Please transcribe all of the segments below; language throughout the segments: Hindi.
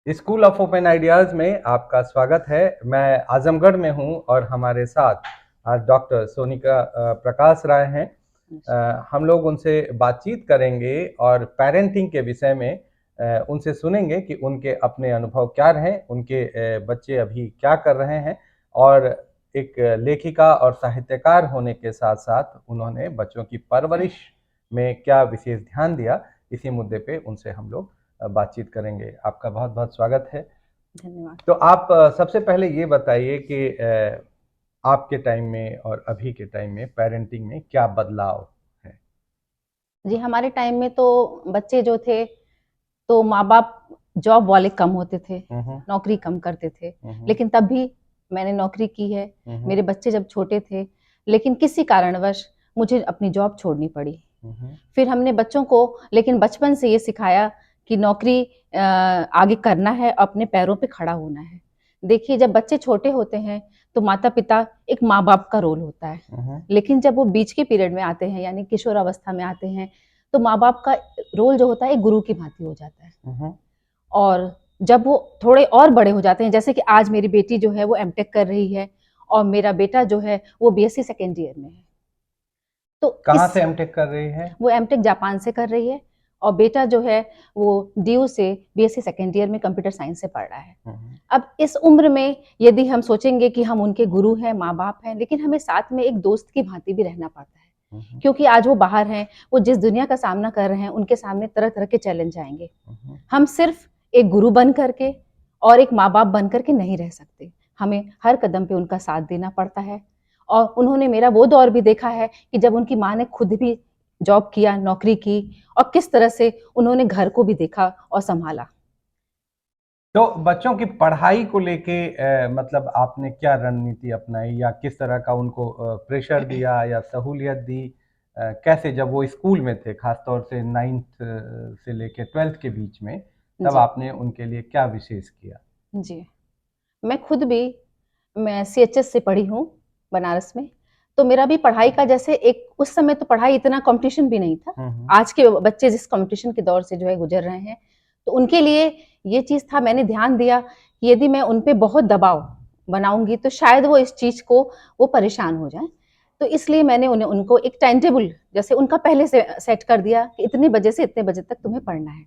स्कूल ऑफ ओपन आइडियाज में आपका स्वागत है। मैं आजमगढ़ में हूं और हमारे साथ आज डॉक्टर सोनिका प्रकाश राय हैं। हम लोग उनसे बातचीत करेंगे और पेरेंटिंग के विषय में उनसे सुनेंगे कि उनके अपने अनुभव क्या रहे, उनके बच्चे अभी क्या कर रहे हैं और एक लेखिका और साहित्यकार होने के साथ साथ उन्होंने बच्चों की परवरिश में क्या विशेष ध्यान दिया, इसी मुद्दे पे उनसे हम लोग बातचीत करेंगे। आपका बहुत बहुत स्वागत है। धन्यवाद। तो आप सबसे पहले ये बताइए कि आपके टाइम में और अभी के टाइम में पेरेंटिंग में क्या बदलाव है? जी, हमारे टाइम में तो बच्चे जो थे, तो माँ-बाप जॉब वाले कम होते थे, हम्म। नौकरी कम करते थे। हम्म। लेकिन तब भी मैंने नौकरी की है। हम्म। मेरे बच्चे जब छोटे थे, लेकिन किसी कारणवश मुझे अपनी जॉब छोड़नी पड़ी। हम्म। फिर हमने बच्चों को लेकिन बचपन से ये सिखाया कि नौकरी आगे करना है, अपने पैरों पे खड़ा होना है। देखिए, जब बच्चे छोटे होते हैं, तो माता-पिता एक माँ-बाप का रोल होता है। हम्म। लेकिन जब वो बीच के पीरियड में आते हैं, यानी किशोरावस्था में आते हैं, तो माँ-बाप का रोल जो होता है, एक गुरु की भांति हो जाता है। हम्म। और जब वो थोड़े और बड़े हो जाते हैं, जैसे कि आज मेरी बेटी जो है वो एमटेक कर रही है और मेरा बेटा जो है वो बीएससी सेकेंड ईयर में है। तो कहाँ इस से एमटेक कर रही है? वो एमटेक जापान से कर रही है और बेटा जो है वो डीयू से बीएससी सेकेंड ईयर में कंप्यूटर साइंस से पढ़ रहा है। हम्म। अब इस उम्र में यदि हम सोचेंगे कि हम उनके गुरु हैं, माँ-बाप हैं, लेकिन हमें साथ में एक दोस्त की भांति भी रहना पड़ता है। हम्म। क्योंकि आज वो बाहर हैं, वो जिस दुनिया का सामना कर रहे हैं, उनके सामने तरह-तरह के चैलेंज आएँगे। हम्म। हम सिर्फ एक गुरु बन करके और एक माँ-बाप बन करके नहीं रह सकते। हमें हर कदम पे उनका साथ देना पड़ता है और उन्होंने मेरा वो दौर भी देखा है कि जब उनकी माँ ने खुद भी जॉब किया, नौकरी की और किस तरह से उन्होंने घर को भी देखा और सँभाला। तो बच्चों की पढ़ाई को लेके मतलब आपने क्या रणनीति अपनाई या किस तरह का उनको प्रेशर दिया या सहूलियत दी? कैसे जब वो स्कूल में थे, खासतौर से 9th से लेके 12th के बीच में, तब जी, आपने उनके लिए क्या विशेष किया? जी। मैं खुद भी मैं सीएचएस से पढ़ी हूँ, बनारस में। तो मेरा भी पढ़ाई का जैसे एक उस समय तो पढ़ाई इतना कॉम्पिटिशन भी नहीं था। हम्म। आज के बच्चे जिस कॉम्पिटिशन के दौर से जो है गुज़र रहे हैं, तो उनके लिए ये चीज़ था मैंने ध्यान दिया कि यदि मैं उन पे बहुत दबाव बनाऊँगी तो शायद वो इस चीज़ को वो परेशान हो जाएँ। तो इसलिए मैंने उनको एक टाइम टेबल जैसे उनका पहले से सेट कर दिया कि इतने बजे से इतने बजे तक तुम्हें पढ़ना है।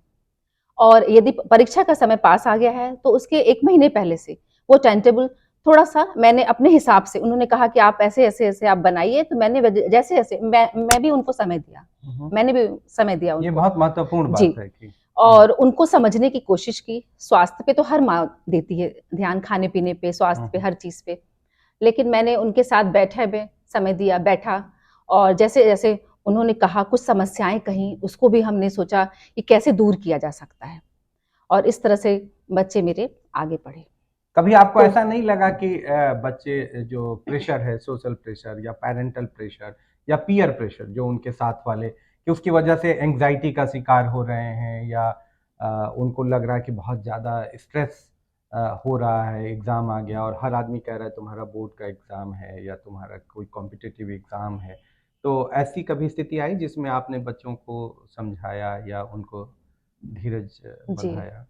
और यदि परीक्षा का समय पास आ गया है तो उसके 1 महीने पहले से वो टाइम टेबल थोड़ा-सा मैंने अपने हिसाब से उन्होंने कहा कि आप ऐसे-ऐसे आप बनाइए तो मैंने जैसे-जैसे मैं भी उनको समय दिया। हम्म। मैंने भी समय दिया ये उनको। बहुत महत्वपूर्ण बात जी, है कि और उनको समझने की कोशिश की। स्वास्थ्य पे तो हर माँ देती है ध्यान, खाने-पीने पे, स्वास्थ्य पे, हम्म। हर चीज़ पे। लेकिन मैंने उनके साथ बैठे में समय दिया, बैठा और जैसे-जैसे उन्होंने कहा कुछ समस्याएँ कहीं उसको भी हमने सोचा कि कैसे दूर किया जा सकता है। और इस तरह से बच्चे मेरे आगे बढ़े। कभी आपको तो ऐसा नहीं लगा कि बच्चे जो प्रेशर है, सोशल प्रेशर या पेरेंटल प्रेशर या पीयर प्रेशर जो उनके साथ वाले, कि उसकी वजह से एंग्जाइटी का शिकार हो रहे हैं या उनको लग रहा है कि बहुत ज़्यादा स्ट्रेस हो रहा है, एग्ज़ाम आ गया और हर आदमी कह रहा है तुम्हारा बोर्ड का एग्ज़ाम है या तुम्हारा कोई कॉम्पिटिटिव एग्ज़ाम है। तो ऐसी कभी स्थिति आई जिसमें आपने बच्चों को समझाया या उनको धीरज जी, बढ़ाया?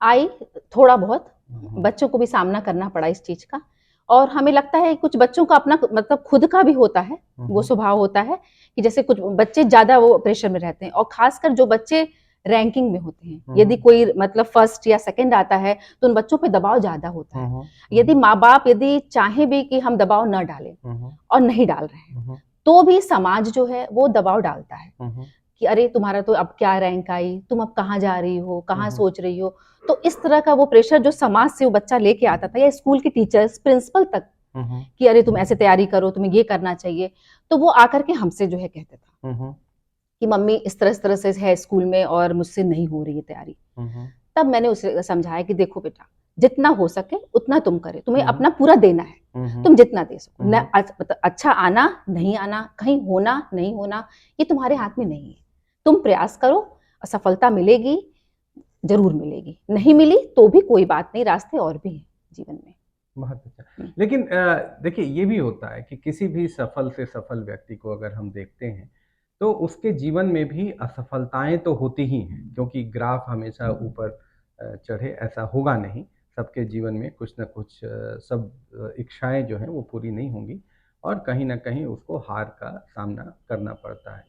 आई थोड़ा बहुत, हम्म। बच्चों को भी सामना करना पड़ा इस चीज़ का और हमें लगता है कुछ बच्चों का अपना मतलब खुद का भी होता है, वो हम्म। स्वभाव होता है कि जैसे कुछ बच्चे ज़्यादा वो प्रेशर में रहते हैं और ख़ासकर जो बच्चे रैंकिंग में होते हैं, यदि हम्म। कोई मतलब फर्स्ट या सेकंड आता है, तो उन बच्चों पे दबाव ज़्यादा होता है। हम्म। यदि हम्म। माँ-बाप यदि चाहें भी कि हम दबाव ना डालें हम्म। और नहीं डाल रहे हैं, हम्म। तो भी समाज जो है वो दबाव डालता है। हम्म। कि अरे तुम्हारा तो अब क्या रैंक आई, तुम अब कहाँ जा रही हो, कहाँ हम्म। सोच रही हो। तो इस तरह का वो प्रेशर जो समाज से वो बच्चा लेके आता था या स्कूल के टीचर्स, प्रिंसिपल तक हम्म। कि अरे तुम ऐसे तैयारी करो, तुम्हें ये करना चाहिए। तो वो आकर के हमसे जो है कहता था हम्म। कि मम्मी इस तरह से है स्कूल में और मुझसे नहीं हो रही है तैयारी। हम्म। तब मैंने उसे समझाया कि देखो बेटा, जितना हो सके उतना तुम करे, तुम्हें हम्म। अपना पूरा देना है। हम्म। तुम जितना दे सको न हम्म। मतलब अच्छा आना, नहीं आना, कहीं होना, नहीं होना, ये तुम्हारे हाथ में नहीं है। तुम प्रयास करो, सफलता मिलेगी, ज़रूर मिलेगी। नहीं मिली तो भी कोई बात नहीं, रास्ते और भी हैं जीवन में। बहुत अच्छा। हुँ, लेकिन देखिए ये भी होता है कि किसी भी सफल से सफल व्यक्ति को अगर हम देखते हैं तो उसके जीवन में भी असफलताएं तो होती ही हैं, क्योंकि ग्राफ हमेशा ऊपर चढ़े, ऐसा होगा नहीं। सबके जीवन में कुछ न कुछ सब इच्छाएं जो हैं वो पूरी नहीं होंगी और कहीं ना कहीं उसको हार का सामना करना पड़ता है।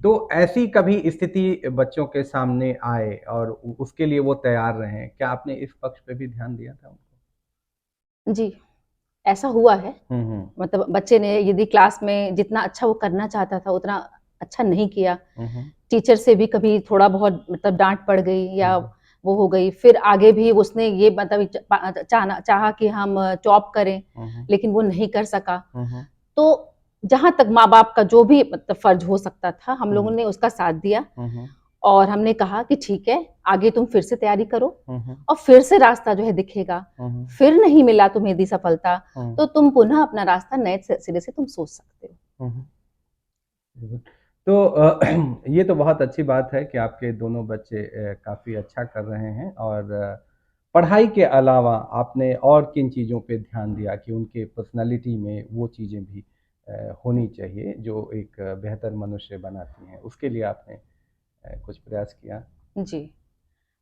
तो ऐसी कभी स्थिति बच्चों के सामने आए और उसके लिए वो तैयार रहें, क्या आपने इस पक्ष पे भी ध्यान दिया था उनको? जी, ऐसा हुआ है। हम्म। मतलब बच्चे ने यदि क्लास में जितना अच्छा वो करना चाहता था उतना अच्छा नहीं किया, हम्म। टीचर से भी कभी थोड़ा बहुत मतलब डांट पड़ गई या हम्म। वो हो गई, फिर आगे भी उसने ये मतलब चाहा कि हम टॉप करें, हम्म। लेकिन वो नहीं कर सका। हम्म। तो जहां तक माँ बाप का जो भी मतलब फर्ज हो सकता था, हम लोगों हम्म। ने उसका साथ दिया हम्म। और हमने कहा कि ठीक है, आगे तुम फिर से तैयारी करो हम्म। और फिर से रास्ता जो है दिखेगा। हम्म। फिर नहीं मिला तुम्हें यदि सफलता, हम्म। तो तुम पुनः अपना रास्ता नए सिरे से तुम सोच सकते हो। हम्म। तो ये तो बहुत अच्छी बात है कि आपके दोनों बच्चे काफ़ी अच्छा कर रहे हैं और पढ़ाई के अलावा आपने और किन चीज़ों पे ध्यान दिया कि उनके पर्सनालिटी में वो चीज़ें भी होनी चाहिए जो एक बेहतर मनुष्य बनाती हैं, उसके लिए आपने कुछ प्रयास किया? जी,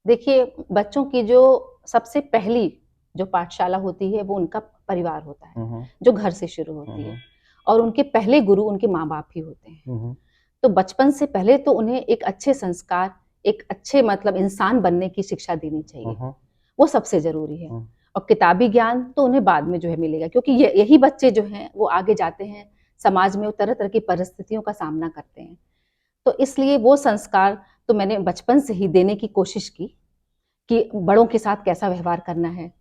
देखिए, बच्चों की जो सबसे पहली जो पाठशाला होती है वो उनका परिवार होता है, हम्म। जो घर से शुरू होती है हम्म। और उनके पहले गुरु उनके माँ बाप ही होते हैं। हम्म। तो बचपन से पहले तो उन्हें एक अच्छे संस्कार, एक अच्छे मतलब इंसान बनने की शिक्षा देनी चाहिए, हम्म। वो सबसे जरूरी है। हम्म। और किताबी ज्ञान तो उन्हें बाद में जो है मिलेगा, क्योंकि यही बच्चे जो हैं वो आगे जाते हैं समाज में, वो तरह तरह की परिस्थितियों का सामना करते हैं। तो इसलिए वो संस्कार तो मैंने बचपन से ही देने की कोशिश की कि बड़ों के साथ कैसा व्यवहार करना है।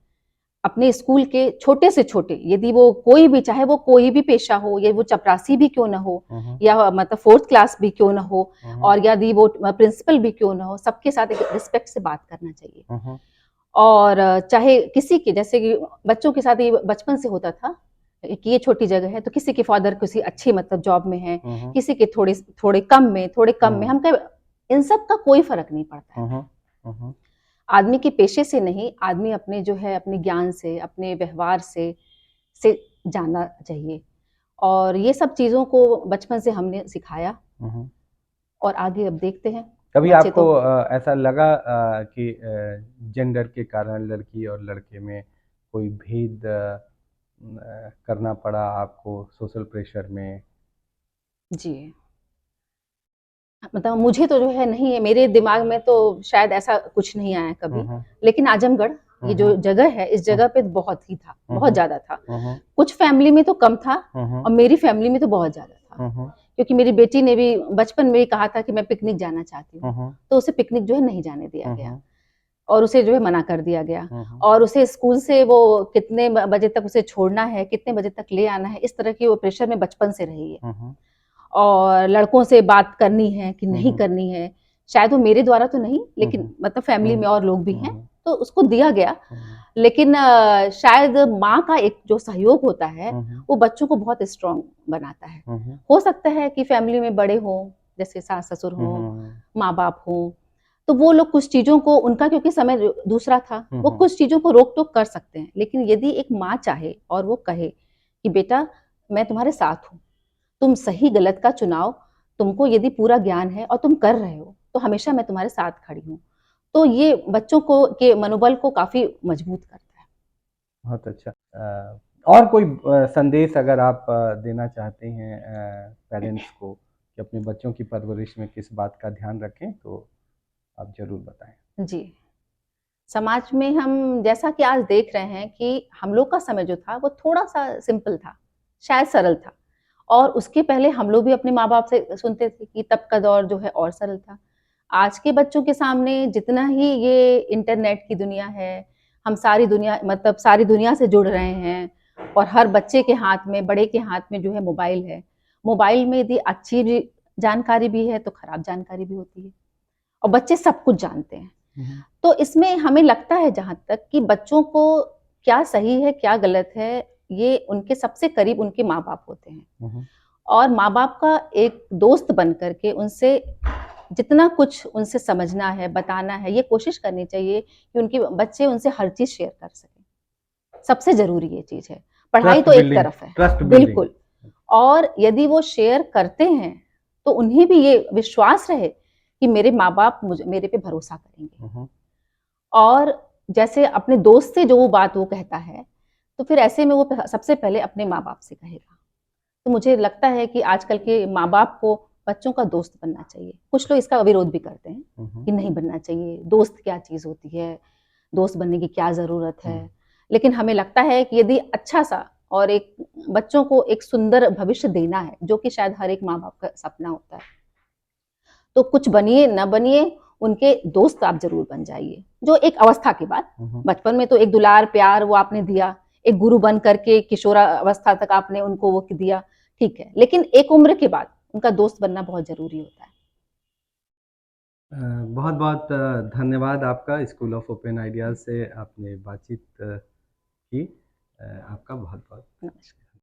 अपने स्कूल के छोटे से छोटे, यदि वो कोई भी, चाहे वो कोई भी पेशा हो, या वो चपरासी भी क्यों ना हो, हम्म। या मतलब फोर्थ क्लास भी क्यों ना हो, हम्म। और यदि वो प्रिंसिपल भी क्यों ना हो, सबके साथ एक रिस्पेक्ट से बात करना चाहिए। हम्म। और चाहे किसी के, जैसे कि बच्चों के साथ ये बचपन से होता था कि ये छोटी जगह है तो किसी के फादर किसी अच्छी मतलब जॉब में है, हम्म। किसी के थोड़े थोड़े कम में, थोड़े कम में, हम कह, इन सब का कोई फर्क नहीं पड़ता है। हम्म। हम्म। आदमी के पेशे से नहीं, आदमी अपने जो है अपने ज्ञान से, अपने व्यवहार से जानना चाहिए। और ये सब चीज़ों को बचपन से हमने सिखाया हम्म। और आगे अब देखते हैं। कभी बच्चे आपको तो ऐसा लगा कि जेंडर के कारण लड़की और लड़के में कोई भेद करना पड़ा आपको सोशल प्रेशर में? जी, मतलब मुझे तो जो है नहीं है, मेरे दिमाग में तो शायद ऐसा कुछ नहीं आया कभी। हम्म। लेकिन आजमगढ़, ये जो हम्म। जगह है, इस जगह पे बहुत ही था, बहुत हम्म। ज़्यादा था। हम्म। कुछ फैमिली में तो कम था हम्म। और मेरी फैमिली में तो बहुत ज़्यादा था। हम्म। क्योंकि मेरी बेटी ने भी बचपन में ही कहा था कि मैं पिकनिक जाना चाहती हूँ, हम्म। तो उसे पिकनिक जो है नहीं जाने दिया गया हम्म। और उसे जो है मना कर दिया गया। हम्म। और उसे स्कूल से वो कितने बजे तक उसे छोड़ना है, कितने बजे तक ले आना है, इस तरह की वो प्रेशर में बचपन से रही है। हम्म। और लड़कों से बात करनी है कि नहीं हम्म। करनी है, शायद वो मेरे द्वारा तो नहीं, लेकिन मतलब फैमिली में और लोग भी हैं, हम्म। तो उसको दिया गया। हम्म। लेकिन शायद माँ का एक जो सहयोग होता है हम्म। वो बच्चों को बहुत स्ट्रांग बनाता है। हम्म। हो सकता है कि फैमिली में बड़े हों, जैसे सास ससुर हों, हम्म। माँ बाप हों, तो वो लोग कुछ चीज़ों को, उनका क्योंकि समय दूसरा था, वो हम्म। कुछ चीज़ों को रोक टोक कर सकते हैं। लेकिन यदि एक माँ चाहे और वो कहे कि बेटा मैं तुम्हारे साथ हूँ, तुम सही गलत का चुनाव, तुमको यदि पूरा ज्ञान है और तुम कर रहे हो, तो हमेशा मैं तुम्हारे साथ खड़ी हूँ। तो ये बच्चों को के मनोबल को काफ़ी मजबूत करता है। बहुत अच्छा। और कोई संदेश अगर आप देना चाहते हैं पेरेंट्स को कि अपने बच्चों की परवरिश में किस बात का ध्यान रखें, तो आप ज़रूर बताएं। जी, समाज में हम जैसा कि आज देख रहे हैं कि हम लोग का समय जो था वो थोड़ा-सा सिंपल था, शायद सरल था। और उसके पहले हम लोग भी अपने माँ-बाप से सुनते थे कि तब का दौर जो है और सरल था। आज के बच्चों के सामने जितना ही ये इंटरनेट की दुनिया है, हम सारी दुनिया मतलब सारी दुनिया से जुड़ रहे हैं और हर बच्चे के हाथ में, बड़े के हाथ में जो है मोबाइल है। मोबाइल में यदि अच्छी भी जानकारी भी है, तो खराब जानकारी भी होती है और बच्चे सब कुछ जानते हैं। हम्म। तो इसमें हमें लगता है जहाँ तक कि बच्चों को क्या सही है, क्या गलत है, ये उनके सबसे करीब उनके माँ-बाप होते हैं। हम्म। और माँ-बाप का एक दोस्त बन कर के उनसे जितना कुछ उनसे समझना है, बताना है, ये कोशिश करनी चाहिए कि उनके बच्चे उनसे हर चीज़ शेयर कर सकें। सबसे ज़रूरी ये चीज़ है। पढ़ाई ट्रस्ट तो एक बिल्डिंग, तरफ है, ट्रस्ट बिल्डिंग। बिल्कुल। और यदि वो शेयर करते हैं, तो उन्हें भी ये विश्वास रहे कि मेरे माँ-बाप मुझे मेरे पे भरोसा करेंगे। हम्म। और जैसे अपने दोस्त से जो वो बात वो कहता है, तो फिर ऐसे में वो सबसे पहले अपने माँ बाप से कहेगा। तो मुझे लगता है कि आजकल के माँ बाप को बच्चों का दोस्त बनना चाहिए। कुछ लोग इसका विरोध भी करते हैं कि नहीं बनना चाहिए, दोस्त क्या चीज़ होती है, दोस्त बनने की क्या ज़रूरत है। लेकिन हमें लगता है कि यदि अच्छा सा और एक बच्चों को एक सुंदर भविष्य देना है, जो कि शायद हर एक माँ बाप का सपना होता है, तो कुछ बनिए न बनिए, उनके दोस्त आप जरूर बन जाइए। जो एक अवस्था के बाद, बचपन में तो एक दुलार प्यार वो आपने दिया, एक गुरु बन करके किशोरा अवस्था तक आपने उनको वो दिया, ठीक है, लेकिन एक उम्र के बाद उनका दोस्त बनना बहुत जरूरी होता है। बहुत बहुत धन्यवाद आपका। स्कूल ऑफ ओपन आइडियाज से आपने बातचीत की। आपका बहुत बहुत नमस्कार।